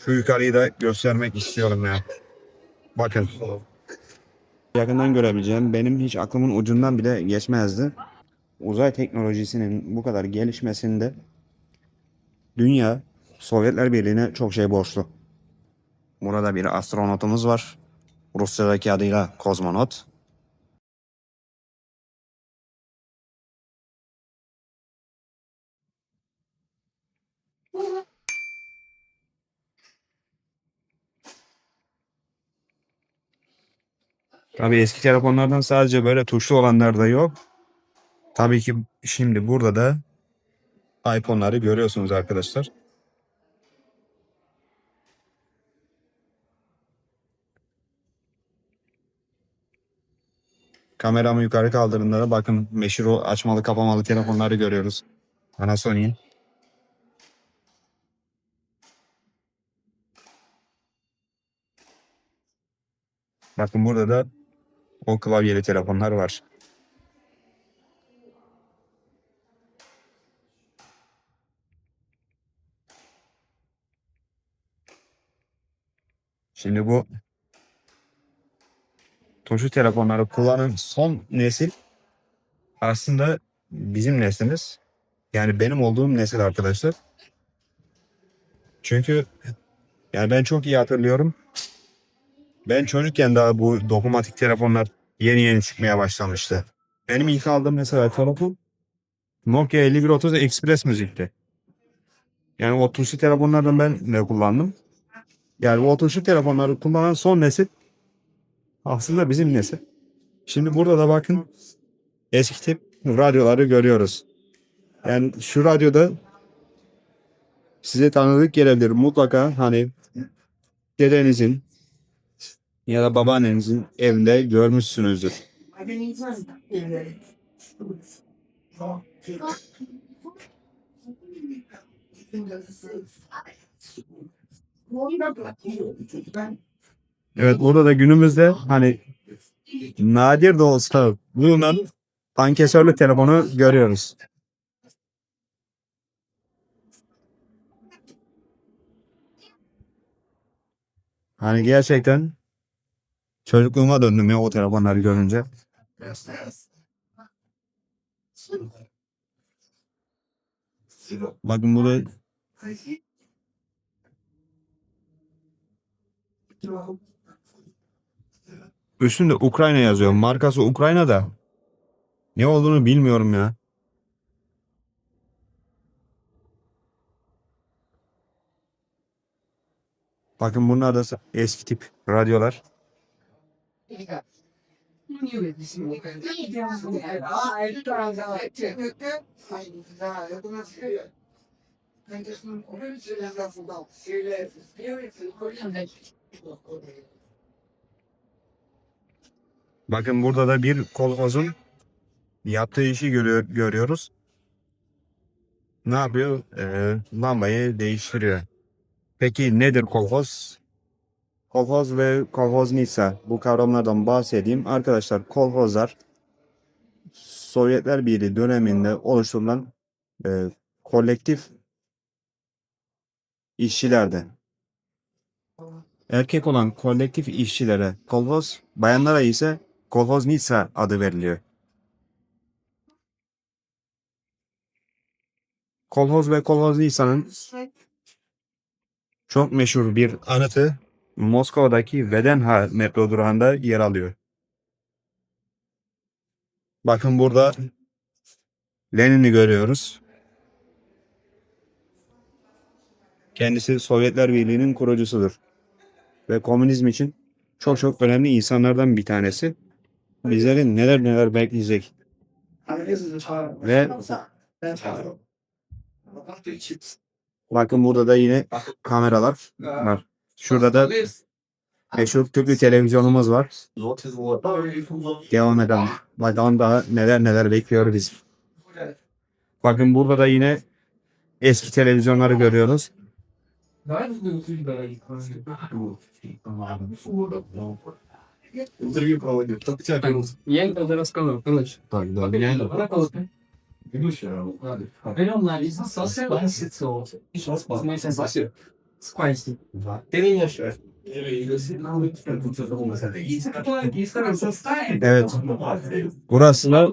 Şu yukarıyı da göstermek istiyorum ya. Bakın. Yakından görebileceğim benim hiç aklımın ucundan bile geçmezdi. Uzay teknolojisinin bu kadar gelişmesinde dünya Sovyetler Birliği'ne çok şey borçlu. Burada bir astronotumuz var. Rusya'daki adıyla kozmonot. Tabii eski telefonlardan sadece böyle tuşlu olanlar da yok. Tabii ki şimdi burada da iPhone'ları görüyorsunuz arkadaşlar. Kameramı yukarı kaldırdığımda da bakın meşhur o açmalı kapamalı telefonları görüyoruz. Panasonic. Bakın burada da o klavyeli telefonlar var. Şimdi bu tuşlu telefonları kullanan son nesil aslında bizim neslimiz. Yani benim olduğum nesil arkadaşlar. Çünkü yani ben çok iyi hatırlıyorum. Ben çocukken daha bu dokunmatik telefonlar yeni yeni çıkmaya başlamıştı. Benim ilk aldığım mesela telefon Nokia 5130 Express müzikti. Yani o tuşlu telefonlardan ben ne kullandım? Yani o tuşlu telefonları kullanan son nesil aslında bizim nesil. Şimdi burada da bakın eski tip radyoları görüyoruz. Yani şu radyoda size tanıdık gelebilir. Mutlaka hani dedenizin ya da babaannenizin evinde görmüşsünüzdür. Evet burada da günümüzde hani nadir de olsa bulunan ankesörlü telefonu görüyoruz. Hani gerçekten çocukluğuma döndüm ya o telefonları görünce. Bakın burada üstünde Ukrayna yazıyor. Markası Ukrayna'da. Ne olduğunu bilmiyorum ya. Bakın bunlar da eski tip radyolar. Bakın burada da bir kolhozun yaptığı işi görüyoruz. Ne yapıyor? Lambayı değiştiriyor. Peki nedir kolhoz? Kolhoz ve kolhoznica bu kavramlardan bahsedeyim. Arkadaşlar kolhozlar Sovyetler Birliği döneminde oluşturulan e, kolektif işçilerdi. Erkek olan kolektif işçilere kolhoz, bayanlara ise kolhoznica adı veriliyor. Kolhoz ve kolhoznica'nın çok meşhur bir anıtı Moskova'daki Vedenha metro durağında yer alıyor. Bakın burada Lenin'i görüyoruz. Kendisi Sovyetler Birliği'nin kurucusudur. Ve komünizm için çok çok önemli insanlardan bir tanesi. Bizleri neler neler bekleyecek. Ve bakın burada da yine kameralar var. Şurada da meşhur tüplü televizyonumuz var. Devam edelim. Bakalım daha neler neler bekliyor biz. Bakın burada da yine eski televizyonları görüyoruz. Я им тогда рассказывал, короче. Так, да, реально. Берем на лицо, Spicy. Evet. Burası da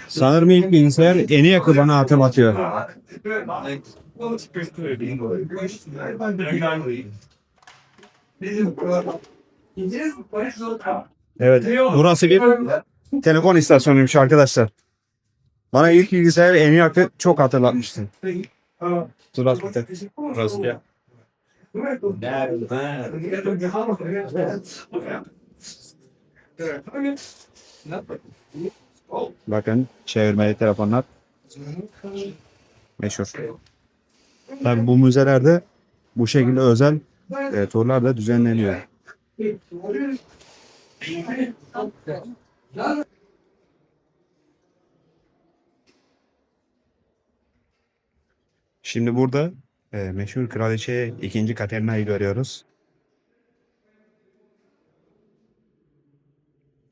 sanırım ilk bilgisayar en yakın bana hatırlatıyor. Evet. Burası bir telefon istasyonuymuş arkadaşlar. Bana ilk bilgisayar en yakın çok hatırlatmıştı. Burası bir burası bir. Bakın çevirmeli telefonlar meşhur. Tabii bu müzelerde bu şekilde özel turlar da düzenleniyor. Şimdi burada meşhur kraliçe 2. Katerina'yı görüyoruz.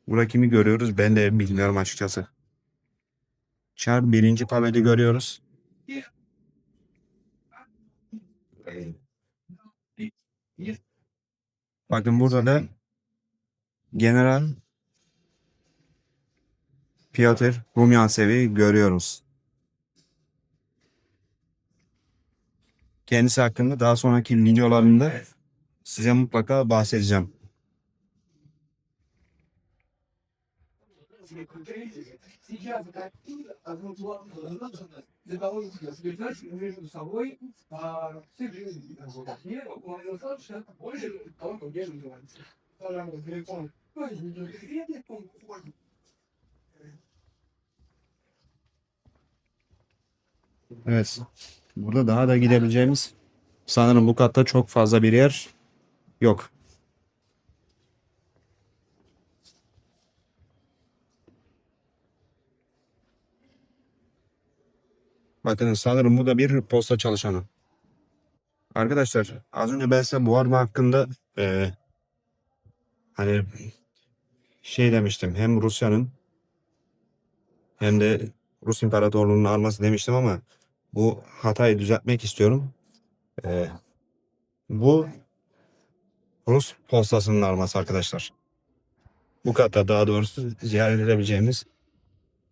Burada kimi görüyoruz ben de bilmiyorum açıkçası. Çar 1. Pavel'i görüyoruz. Bakın burada da General Piotr Rumyantsevi görüyoruz. Kendisi hakkında daha sonraki videolarımda size mutlaka bahsedeceğim. Evet. Burada daha da gidebileceğimiz sanırım bu katta çok fazla bir yer yok. Bakın sanırım bu da bir posta çalışanı. Arkadaşlar az önce ben size bu arma hakkında hani şey demiştim. Hem Rusya'nın hem de Rus İmparatorluğu'nun arması demiştim ama bu hatayı düzeltmek istiyorum. E, Bu Rus postasının arması arkadaşlar. Bu katta daha doğrusu ziyaret edebileceğimiz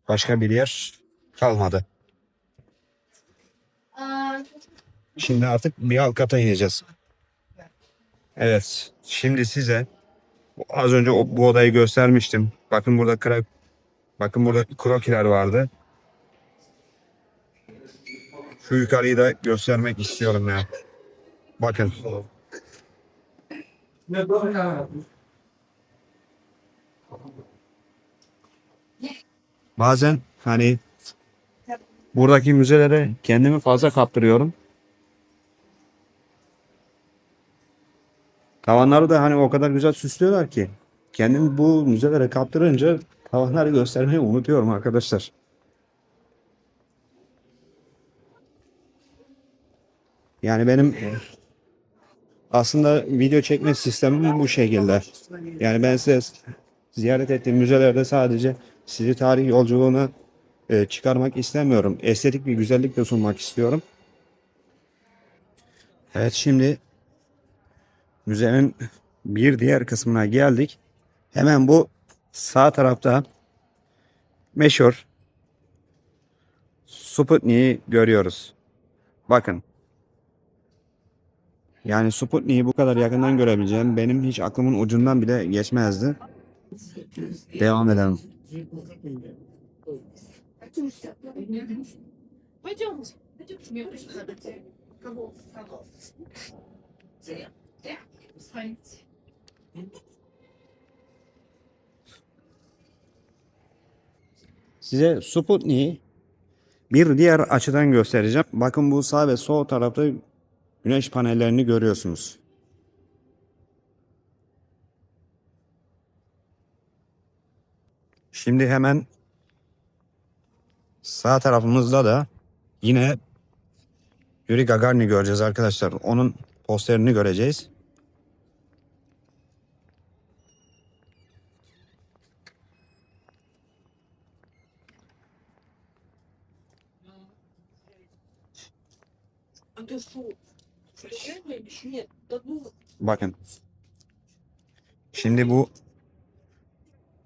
başka bir yer kalmadı. Şimdi artık bir alt kata ineceğiz. Evet. Şimdi size az önce bu odayı göstermiştim. Bakın burada krokiler vardı. Şu yukarıyı da göstermek istiyorum ya. Bakın. Bazen hani buradaki müzelere kendimi fazla kaptırıyorum. Tavanları da hani o kadar güzel süslüyorlar ki. Kendimi bu müzelere kaptırınca tavanları göstermeyi unutuyorum arkadaşlar. Yani benim aslında video çekme sistemim bu şekilde. Yani ben size ziyaret ettiğim müzelerde sadece sizi tarih yolculuğuna çıkarmak istemiyorum. Estetik bir güzellik de sunmak istiyorum. Evet şimdi müzenin bir diğer kısmına geldik. Hemen bu sağ tarafta meşhur Sputnik'i görüyoruz. Bakın. Yani Sputnik'i bu kadar yakından görebileceğim benim hiç aklımın ucundan bile geçmezdi. Devam edelim. Size Sputnik'i bir diğer açıdan göstereceğim. Bakın bu sağ ve sol tarafta güneş panellerini görüyorsunuz. Şimdi hemen sağ tarafımızda da yine Yuri Gagarin'i göreceğiz arkadaşlar. Onun posterini göreceğiz. Bakın. Şimdi bu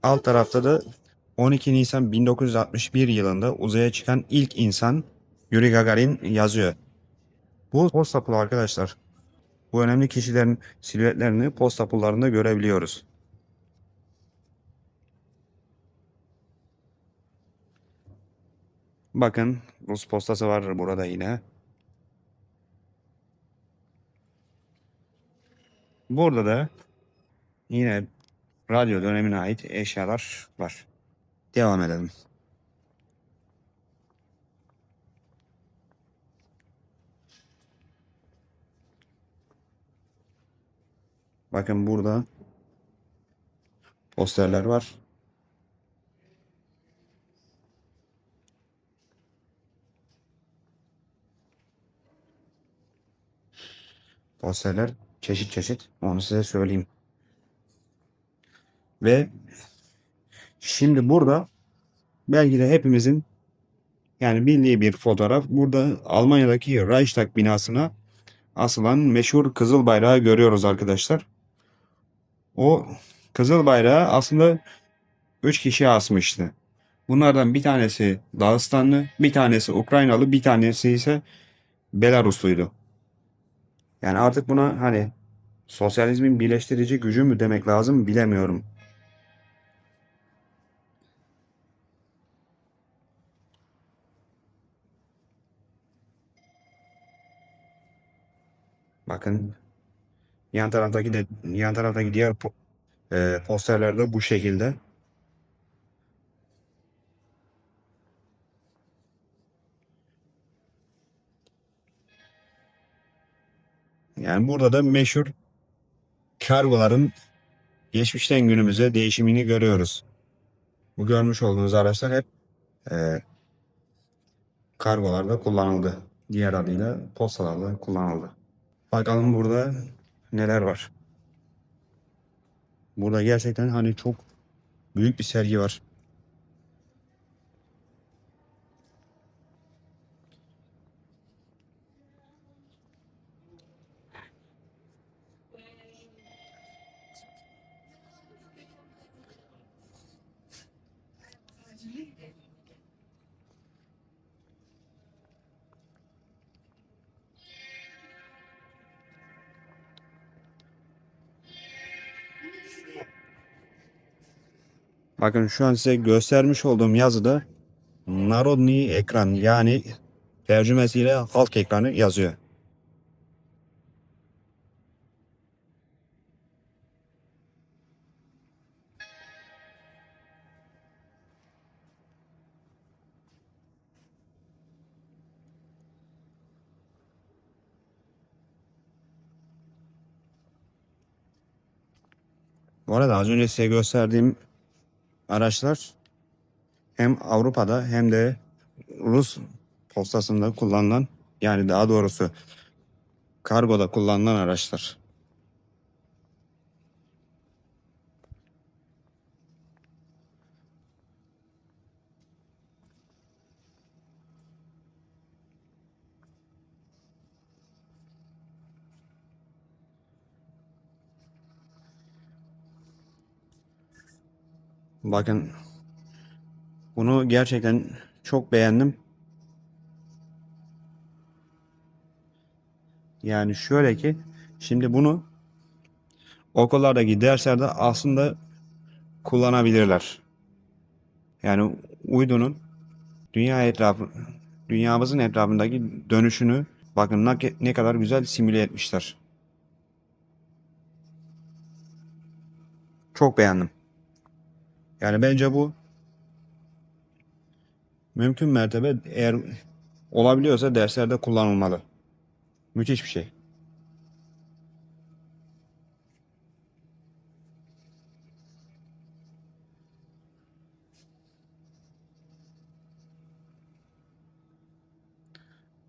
alt tarafta da 12 Nisan 1961 yılında uzaya çıkan ilk insan Yuri Gagarin yazıyor. Bu posta pulu arkadaşlar. Bu önemli kişilerin silüetlerini posta pullarında görebiliyoruz. Bakın Rus postası var burada yine. Burada da yine radyo dönemine ait eşyalar var. Devam edelim. Bakın burada posterler var. Posterler çeşit çeşit. Onu size söyleyeyim. Ve şimdi burada belki de hepimizin yani bildiği bir fotoğraf. Burada Almanya'daki Reichstag binasına asılan meşhur Kızıl Bayrağı görüyoruz arkadaşlar. O Kızıl Bayrağı aslında 3 kişi asmıştı. Bunlardan bir tanesi Dağıstanlı, bir tanesi Ukraynalı, bir tanesi ise Belarusluydu. Yani artık buna hani sosyalizmin birleştirici gücü mü demek lazım bilemiyorum. Bakın yan taraftaki diğer posterler de bu şekilde. Yani burada da meşhur kargoların geçmişten günümüze değişimini görüyoruz. Bu görmüş olduğunuz araçlar hep e, kargolarda kullanıldı. Diğer adıyla postalarda kullanıldı. Bakalım burada neler var. Burada gerçekten hani çok büyük bir sergi var. Bakın şu an size göstermiş olduğum yazıda Narodny ekran yani tercümesiyle halk ekranı yazıyor. Bu arada az önce size gösterdiğim araçlar hem Avrupa'da hem de Rus postasında kullanılan yani daha doğrusu kargoda kullanılan araçlar. Bakın bunu gerçekten çok beğendim. Yani şöyle ki şimdi bunu okullardaki derslerde aslında kullanabilirler. Yani uydunun dünya etrafı dünyamızın etrafındaki dönüşünü bakın ne kadar güzel simüle etmişler. Çok beğendim. Yani bence bu mümkün mertebe eğer olabiliyorsa derslerde kullanılmalı. Müthiş bir şey.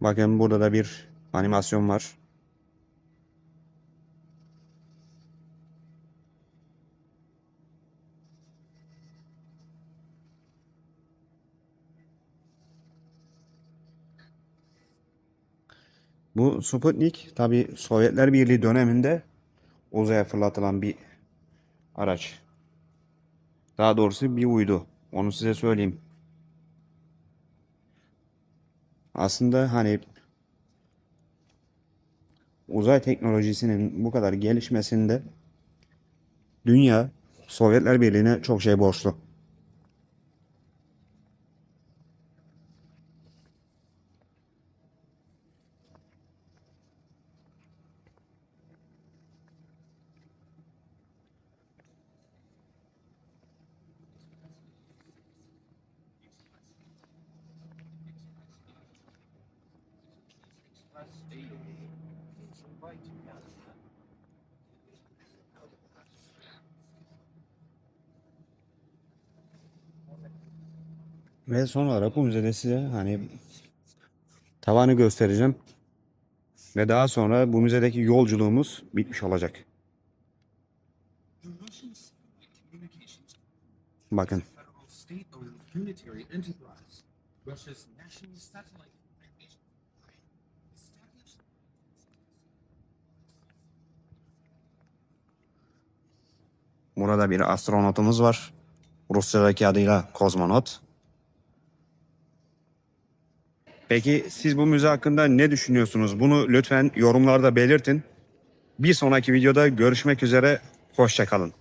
Bakın burada da bir animasyon var. Bu Sputnik tabi Sovyetler Birliği döneminde uzaya fırlatılan bir araç. Daha doğrusu bir uydu. Onu size söyleyeyim. Aslında hani uzay teknolojisinin bu kadar gelişmesinde dünya Sovyetler Birliği'ne çok şey borçlu. Ve son olarak bu müzede size hani tavanı göstereceğim. Ve daha sonra bu müzedeki yolculuğumuz bitmiş olacak. Bakın. Burada bir astronotumuz var. Rusçadaki adıyla kozmonot. Peki siz bu müze hakkında ne düşünüyorsunuz? Bunu lütfen yorumlarda belirtin. Bir sonraki videoda görüşmek üzere. Hoşça kalın.